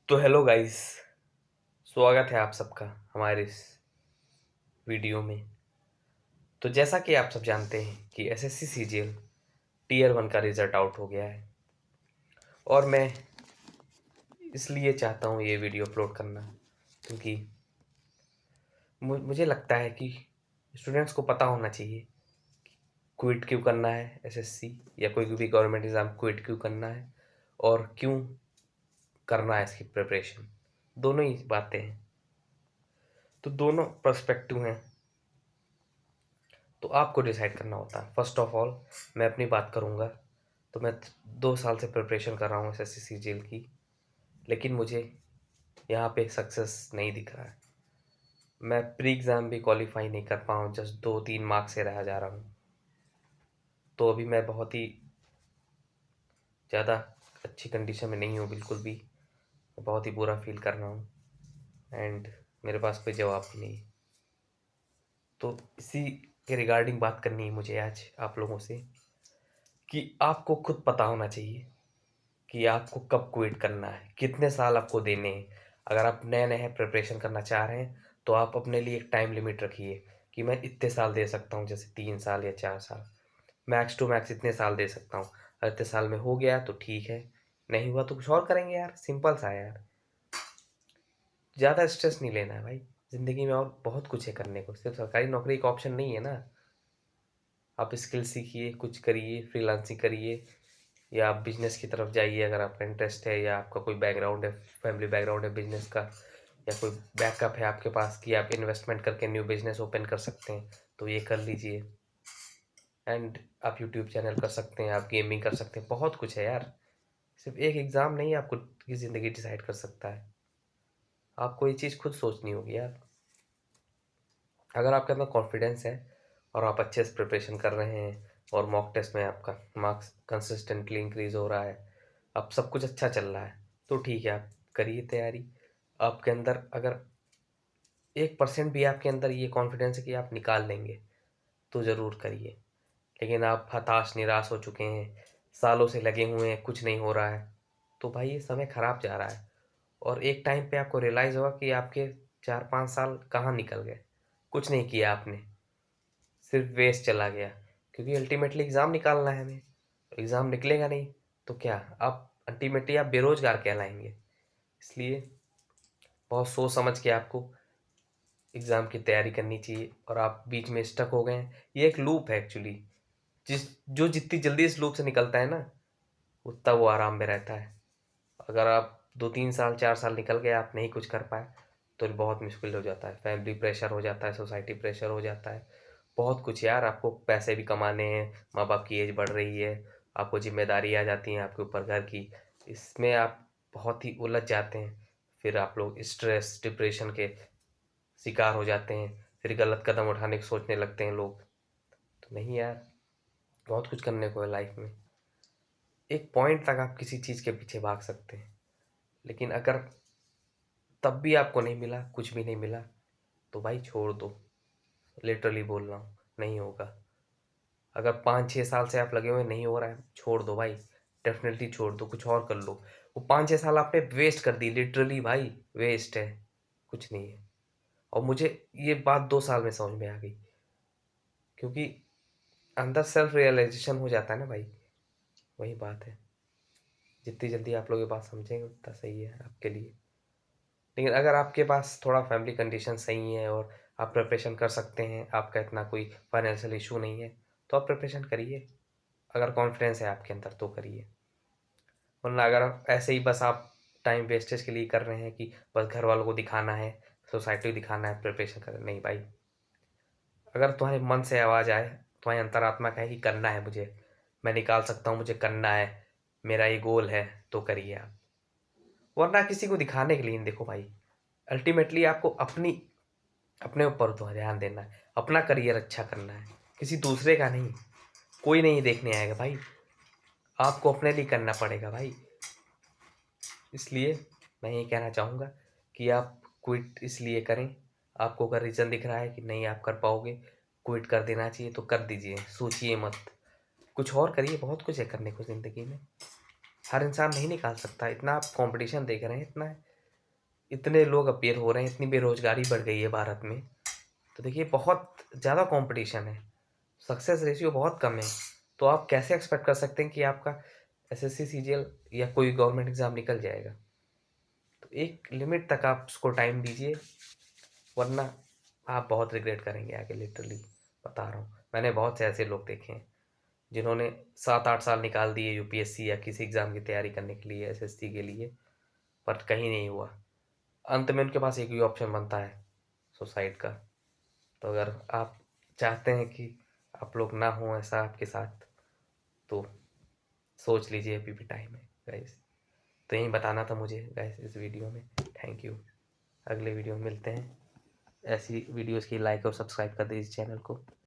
तो hello guys, स्वागत है आप सबका हमारे इस वीडियो में। तो जैसा कि आप सब जानते हैं कि एसएससी सीजीएल टीयर 1 का रिजल्ट आउट हो गया है और मैं इसलिए चाहता हूँ ये वीडियो अपलोड करना क्योंकि मुझे लगता है कि स्टूडेंट्स को पता होना चाहिए क्विट क्यों करना है एसएससी या कोई भी गवर्नमेंट एग्ज़ाम क्विट क्यों करना है और क्यों करना है इसकी प्रिपरेशन। दोनों ही बातें हैं, तो दोनों पर्सपेक्टिव हैं, तो आपको डिसाइड करना होता है। फर्स्ट ऑफ ऑल मैं अपनी बात करूँगा तो मैं 2 साल से प्रिपरेशन कर रहा हूँ एसएससी सीजीएल की, लेकिन मुझे यहाँ पे सक्सेस नहीं दिख रहा है। मैं प्री एग्ज़ाम भी क्वालिफाई नहीं कर पाऊँ, जस्ट 2-3 मार्क्स से रह जा रहा हूँ। तो अभी मैं बहुत ही ज़्यादा अच्छी कंडीशन में नहीं हूँ, बिल्कुल भी। बहुत ही बुरा फील कर रहा हूँ एंड मेरे पास कोई जवाब भी नहीं है। तो इसी के रिगार्डिंग बात करनी है मुझे आज आप लोगों से कि आपको खुद पता होना चाहिए कि आपको कब क्विट करना है, कितने साल आपको देने हैं। अगर आप नए नए प्रिपरेशन करना चाह रहे हैं तो आप अपने लिए एक टाइम लिमिट रखिए कि मैं इतने साल दे सकता हूँ, जैसे 3 साल या 4 साल, मैक्स टू मैक्स इतने साल दे सकता हूँ। अगर इतने साल में हो गया तो ठीक है, नहीं हुआ तो कुछ और करेंगे यार। सिंपल सा है यार, ज़्यादा स्ट्रेस नहीं लेना है भाई। ज़िंदगी में और बहुत कुछ है करने को, सिर्फ सरकारी नौकरी का ऑप्शन नहीं है ना। आप स्किल सीखिए, कुछ करिए, फ्रीलांसिंग करिए, या आप बिजनेस की तरफ जाइए अगर आपका इंटरेस्ट है, या आपका कोई बैकग्राउंड है, फैमिली बैकग्राउंड है बिजनेस का, या कोई बैकअप है आपके पास कि आप इन्वेस्टमेंट करके न्यू बिजनेस ओपन कर सकते हैं, तो ये कर लीजिए। एंड आप यूट्यूब चैनल कर सकते हैं, आप गेमिंग कर सकते हैं, बहुत कुछ है यार। सिर्फ एक एग्ज़ाम नहीं आपको की ज़िंदगी डिसाइड कर सकता है। आपको ये चीज़ खुद सोचनी होगी यार। अगर आपके अंदर कॉन्फिडेंस है और आप अच्छे से प्रिपरेशन कर रहे हैं और मॉक टेस्ट में आपका मार्क्स कंसिस्टेंटली इंक्रीज हो रहा है, अब सब कुछ अच्छा चल रहा है, तो ठीक है, आप करिए तैयारी। आपके अंदर अगर 1% भी आपके अंदर ये कॉन्फिडेंस है कि आप निकाल लेंगे, तो ज़रूर करिए। लेकिन आप हताश निराश हो चुके हैं, सालों से लगे हुए हैं, कुछ नहीं हो रहा है, तो भाई ये समय ख़राब जा रहा है। और एक टाइम पे आपको रियलाइज़ होगा कि आपके 4-5 साल कहाँ निकल गए। कुछ नहीं किया आपने, सिर्फ वेस्ट चला गया, क्योंकि अल्टीमेटली एग्ज़ाम निकालना है हमें। एग्ज़ाम निकलेगा नहीं तो क्या, आप अल्टीमेटली आप बेरोजगार कहलाएंगे। इसलिए बहुत सोच समझ के आपको एग्ज़ाम की तैयारी करनी चाहिए। और आप बीच में स्टक हो गए हैं, ये एक लूप है एक्चुअली। जो जितनी जल्दी इस लूप से निकलता है ना, उतना वो आराम में रहता है। अगर आप 2-3 साल 4 साल निकल गए, आप नहीं कुछ कर पाए, तो बहुत मुश्किल हो जाता है। फैमिली प्रेशर हो जाता है, सोसाइटी प्रेशर हो जाता है, बहुत कुछ यार। आपको पैसे भी कमाने हैं, माँ बाप की एज बढ़ रही है, आपको जिम्मेदारी आ जाती है आपके ऊपर घर की, इसमें आप बहुत ही उलझ जाते हैं। फिर आप लोग स्ट्रेस डिप्रेशन के शिकार हो जाते हैं, फिर गलत कदम उठाने की सोचने लगते हैं लोग। तो नहीं यार, बहुत कुछ करने को है लाइफ में। एक पॉइंट तक आप किसी चीज़ के पीछे भाग सकते हैं, लेकिन अगर तब भी आपको नहीं मिला, कुछ भी नहीं मिला, तो भाई छोड़ दो। लिटरली बोल रहा हूँ, नहीं होगा। अगर 5-6 साल से आप लगे हुए नहीं हो रहा है, छोड़ दो भाई, डेफिनेटली छोड़ दो, कुछ और कर लो। वो 5-6 साल आपने वेस्ट कर दी, लिटरली भाई वेस्ट है, कुछ नहीं है। और मुझे ये बात 2 साल में समझ में आ गई, क्योंकि अंदर सेल्फ रियलाइजेशन हो जाता है ना भाई। वही बात है, जितनी जल्दी आप लोग ये बात समझेंगे उतना सही है आपके लिए। लेकिन अगर आपके पास थोड़ा फैमिली कंडीशन सही है और आप प्रिपरेशन कर सकते हैं, आपका इतना कोई फाइनेंशियल इशू नहीं है, तो आप प्रिपरेशन करिए। अगर कॉन्फिडेंस है आपके अंदर तो करिए, वरना अगर आप ऐसे ही बस आप टाइम वेस्टेज के लिए कर रहे हैं कि बस घर वालों को दिखाना है, सोसाइटी को दिखाना है, प्रिपरेशन कर, नहीं भाई। अगर तुम्हारे मन से आवाज़ आए, तुम्हारी अंतरात्मा कहे कि करना है मुझे, मैं निकाल सकता हूँ, मुझे करना है, मेरा ये गोल है, तो करिए आप। वरना किसी को दिखाने के लिए नहीं, देखो भाई, अल्टीमेटली आपको अपने ऊपर तो ध्यान देना है, अपना करियर अच्छा करना है, किसी दूसरे का नहीं। कोई नहीं देखने आएगा भाई, आपको अपने लिए करना पड़ेगा भाई। इसलिए मैं ये कहना चाहूँगा कि आप क्विट इसलिए करें, आपको अगर रीज़न दिख रहा है कि नहीं आप कर पाओगे, क्विट कर देना चाहिए, तो कर दीजिए, सोचिए मत, कुछ और करिए। बहुत कुछ है करने को ज़िंदगी में, हर इंसान नहीं निकाल सकता। इतना आप कंपटीशन देख रहे हैं, इतना है, इतने लोग अपीयर हो रहे हैं, इतनी बेरोजगारी बढ़ गई है भारत में। तो देखिए बहुत ज़्यादा कंपटीशन है, सक्सेस रेशियो बहुत कम है। तो आप कैसे एक्सपेक्ट कर सकते हैं कि आपका एसएससी सीजीएल या कोई गवर्नमेंट एग्ज़ाम निकल जाएगा? तो एक लिमिट तक आप उसको टाइम दीजिए, वरना आप बहुत रिग्रेट करेंगे आगे, लिटरली बता रहा हूँ। मैंने बहुत से ऐसे लोग देखे हैं जिन्होंने 7-8 साल निकाल दिए यूपीएससी या किसी एग्ज़ाम की तैयारी करने के लिए, एसएससी के लिए, पर कहीं नहीं हुआ। अंत में उनके पास एक ही ऑप्शन बनता है, सुसाइड का। तो अगर आप चाहते हैं कि आप लोग ना हो ऐसा आपके साथ, तो सोच लीजिए, अभी भी टाइम है गाइस। तो यही बताना था मुझे गाइस इस वीडियो में। Thank you. अगले वीडियो में मिलते हैं। ऐसी वीडियोस की लाइक और सब्सक्राइब कर दीजिए चैनल को।